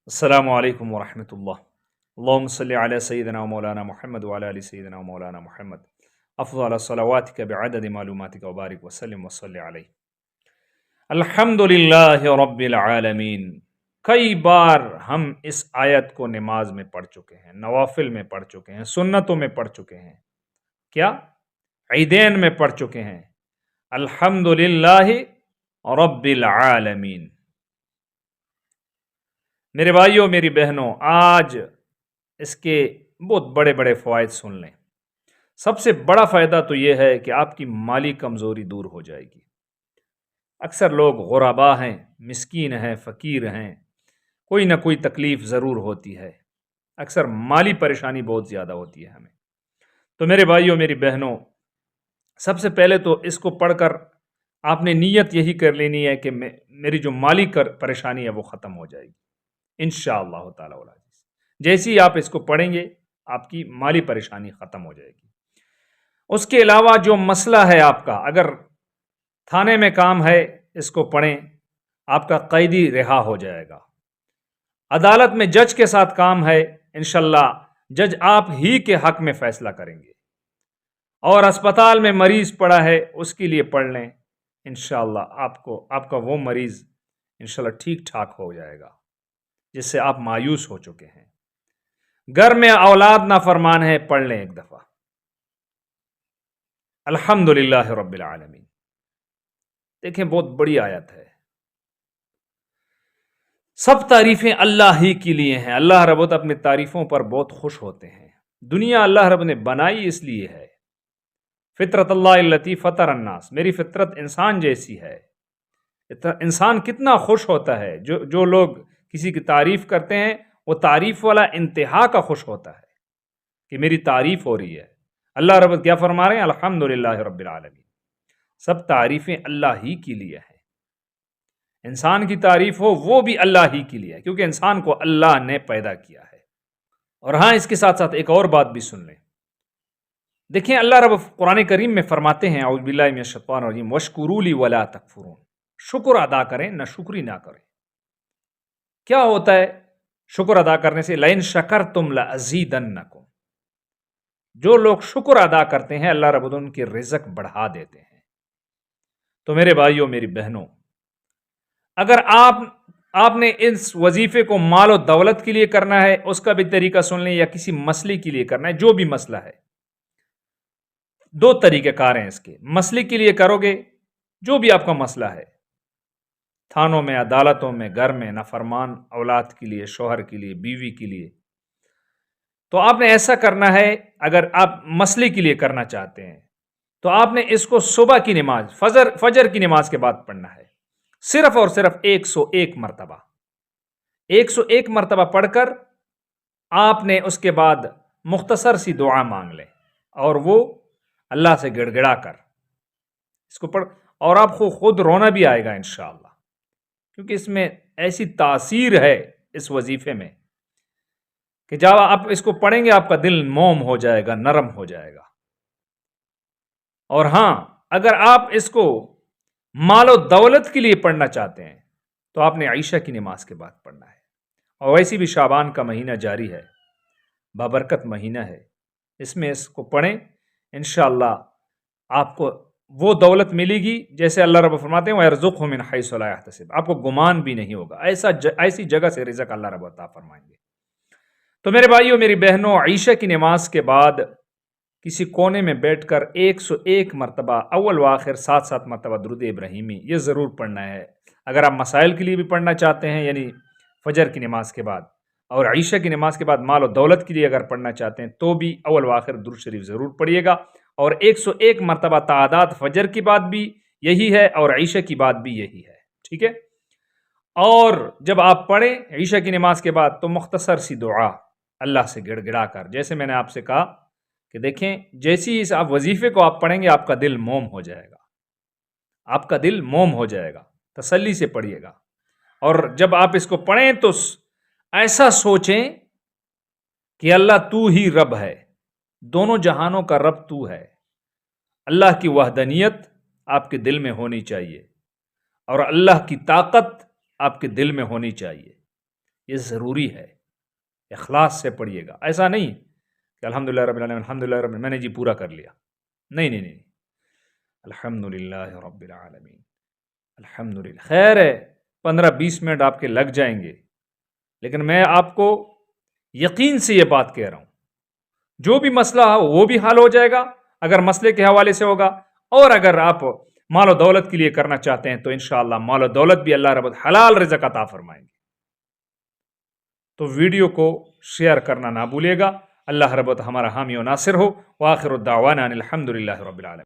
السلام علیکم ورحمۃ اللہ۔ اللہم صلی علی سیدنا و مولانا محمد وعلی آل سیدنا و مولانا محمد افضل صلواتک بعدد معلوماتک وبارک وسلم وصلی علیہ۔ الحمد للہ رب العالمین۔ کئی بار ہم اس آیت کو نماز میں پڑھ چکے ہیں، نوافل میں پڑھ چکے ہیں، سنتوں میں پڑھ چکے ہیں، کیا عیدین میں پڑھ چکے ہیں۔ الحمد للہ رب العالمین۔ میرے بھائیوں میری بہنوں، آج اس کے بہت بڑے بڑے فوائد سن لیں۔ سب سے بڑا فائدہ تو یہ ہے کہ آپ کی مالی کمزوری دور ہو جائے گی۔ اکثر لوگ غربا ہیں، مسکین ہیں، فقیر ہیں، کوئی نہ کوئی تکلیف ضرور ہوتی ہے، اکثر مالی پریشانی بہت زیادہ ہوتی ہے ہمیں۔ تو میرے بھائیوں میری بہنوں، سب سے پہلے تو اس کو پڑھ کر آپ نے نیت یہی کر لینی ہے کہ میری جو مالی پریشانی ہے وہ ختم ہو جائے گی انشاءاللہ تعالی العزیز۔ جیسے ہی آپ اس کو پڑھیں گے آپ کی مالی پریشانی ختم ہو جائے گی۔ اس کے علاوہ جو مسئلہ ہے آپ کا، اگر تھانے میں کام ہے اس کو پڑھیں، آپ کا قیدی رہا ہو جائے گا۔ عدالت میں جج کے ساتھ کام ہے، انشاءاللہ جج آپ ہی کے حق میں فیصلہ کریں گے۔ اور اسپتال میں مریض پڑا ہے اس کے لیے پڑھ لیں، انشاءاللہ آپ کا وہ مریض انشاءاللہ ٹھیک ٹھاک ہو جائے گا جس سے آپ مایوس ہو چکے ہیں۔ گھر میں اولاد نافرمان ہے، پڑھ لیں ایک دفعہ الحمدللہ رب العالمین۔ دیکھیں بہت بڑی آیت ہے۔ سب تعریفیں اللہ ہی کے لیے ہیں۔ اللہ رب اپنی تعریفوں پر بہت خوش ہوتے ہیں۔ دنیا اللہ رب نے بنائی اس لیے ہے، فطرت اللہ التی فطر الناس، میری فطرت انسان جیسی ہے۔ انسان کتنا خوش ہوتا ہے، جو لوگ کسی کی تعریف کرتے ہیں وہ تعریف والا انتہا کا خوش ہوتا ہے کہ میری تعریف ہو رہی ہے۔ اللہ رب کیا فرما رہے ہیں؟ الحمدللہ رب العالمین۔ سب تعریفیں اللہ ہی کے لیے ہیں۔ انسان کی تعریف ہو وہ بھی اللہ ہی کے لیے ہے، کیونکہ انسان کو اللہ نے پیدا کیا ہے۔ اور ہاں، اس کے ساتھ ساتھ ایک اور بات بھی سن لیں۔ دیکھیں اللہ رب قرآن کریم میں فرماتے ہیں، اعوذ باللہ من الشیطان الرجیم، وَاشْكُرُوا لِي وَلَا تَكْفُرُونَ، شکر ادا کریں نہ شکری نہ کریں۔ کیا ہوتا ہے شکر ادا کرنے سے؟ لَإِن شَكَرْتُمْ لَأَزِيدَنَّكُمْ، جو لوگ شکر ادا کرتے ہیں اللہ رب ان کی رزق بڑھا دیتے ہیں۔ تو میرے بھائیوں میری بہنوں، اگر آپ نے اس وظیفے کو مال و دولت کے لیے کرنا ہے، اس کا بھی طریقہ سن لیں، یا کسی مسئلے کے لیے کرنا ہے، جو بھی مسئلہ ہے، دو طریقہ کار ہیں اس کے۔ مسئلے کے لیے کرو گے، جو بھی آپ کا مسئلہ ہے، تھانوں میں، عدالتوں میں، گھر میں، نافرمان اولاد کے لیے، شوہر کے لیے، بیوی کے لیے، تو آپ نے ایسا کرنا ہے۔ اگر آپ مسئلے کے لیے کرنا چاہتے ہیں تو آپ نے اس کو صبح کی نماز، فجر کی نماز کے بعد پڑھنا ہے، صرف اور صرف 101 مرتبہ۔ 101 مرتبہ پڑھ کر آپ نے اس کے بعد مختصر سی دعا مانگ لیں، اور وہ اللہ سے گڑ گڑا کر اس کو پڑھ، اور آپ کو خود رونا بھی آئے گا انشاءاللہ، کیونکہ اس میں ایسی تاثیر ہے اس وظیفے میں کہ جب آپ اس کو پڑھیں گے آپ کا دل موم ہو جائے گا، نرم ہو جائے گا۔ اور ہاں، اگر آپ اس کو مال و دولت کے لیے پڑھنا چاہتے ہیں تو آپ نے عشاء کی نماز کے بعد پڑھنا ہے۔ اور ویسے بھی شعبان کا مہینہ جاری ہے، بابرکت مہینہ ہے، اس میں اس کو پڑھیں، انشاءاللہ آپ کو وہ دولت ملے گی جیسے اللہ رب فرماتے ہیں وَيَرْزُقْهُ مِنْ حَيْثُ لَا يَحْتَسِبُ، آپ کو گمان بھی نہیں ہوگا، ایسی جگہ سے رزق اللہ رب عطا فرمائیں گے۔ تو میرے بھائیوں میری بہنوں، عشاء کی نماز کے بعد کسی کونے میں بیٹھ کر 101 مرتبہ اول و آخر 7 مرتبہ درود ابراہیمی یہ ضرور پڑھنا ہے۔ اگر آپ مسائل کے لیے بھی پڑھنا چاہتے ہیں، یعنی فجر کی نماز کے بعد، اور عشاء کی نماز کے بعد مال و دولت کے لیے اگر پڑھنا چاہتے ہیں تو بھی اول و آخر درود شریف ضرور پڑھیے گا۔ اور 101 مرتبہ تعداد فجر کی بعد بھی یہی ہے اور عشاء کی بعد بھی یہی ہے، ٹھیک ہے؟ اور جب آپ پڑھیں عشاء کی نماز کے بعد تو مختصر سی دعا اللہ سے گڑ گڑا کر، جیسے میں نے آپ سے کہا کہ دیکھیں جیسی اس آپ وظیفے کو آپ پڑھیں گے آپ کا دل موم ہو جائے گا، آپ کا دل موم ہو جائے گا، تسلی سے پڑھیے گا۔ اور جب آپ اس کو پڑھیں تو ایسا سوچیں کہ اللہ تو ہی رب ہے، دونوں جہانوں کا رب تو ہے۔ اللہ کی وحدانیت آپ کے دل میں ہونی چاہیے، اور اللہ کی طاقت آپ کے دل میں ہونی چاہیے، یہ ضروری ہے، اخلاص سے پڑھیے گا. ایسا نہیں کہ الحمدللہ رب العالمین الحمدللہ رب العالمین میں نے جی پورا کر لیا. نہیں نہیں نہیں، الحمدللہ رب العالمین الحمدللہ. خیر ہے 15-20 منٹ آپ کے لگ جائیں گے، لیکن میں آپ کو یقین سے یہ بات کہہ رہا ہوں، جو بھی مسئلہ ہو وہ بھی حل ہو جائے گا اگر مسئلے کے حوالے سے ہوگا، اور اگر آپ مال و دولت کے لیے کرنا چاہتے ہیں تو انشاءاللہ مال و دولت بھی اللہ رب حلال رزق عطا فرمائیں گے. تو ویڈیو کو شیئر کرنا نہ بھولیے گا. اللہ رب ہمارا حامی و ناصر ہو. وآخر الدعوانا ان الحمدللہ رب العالمین.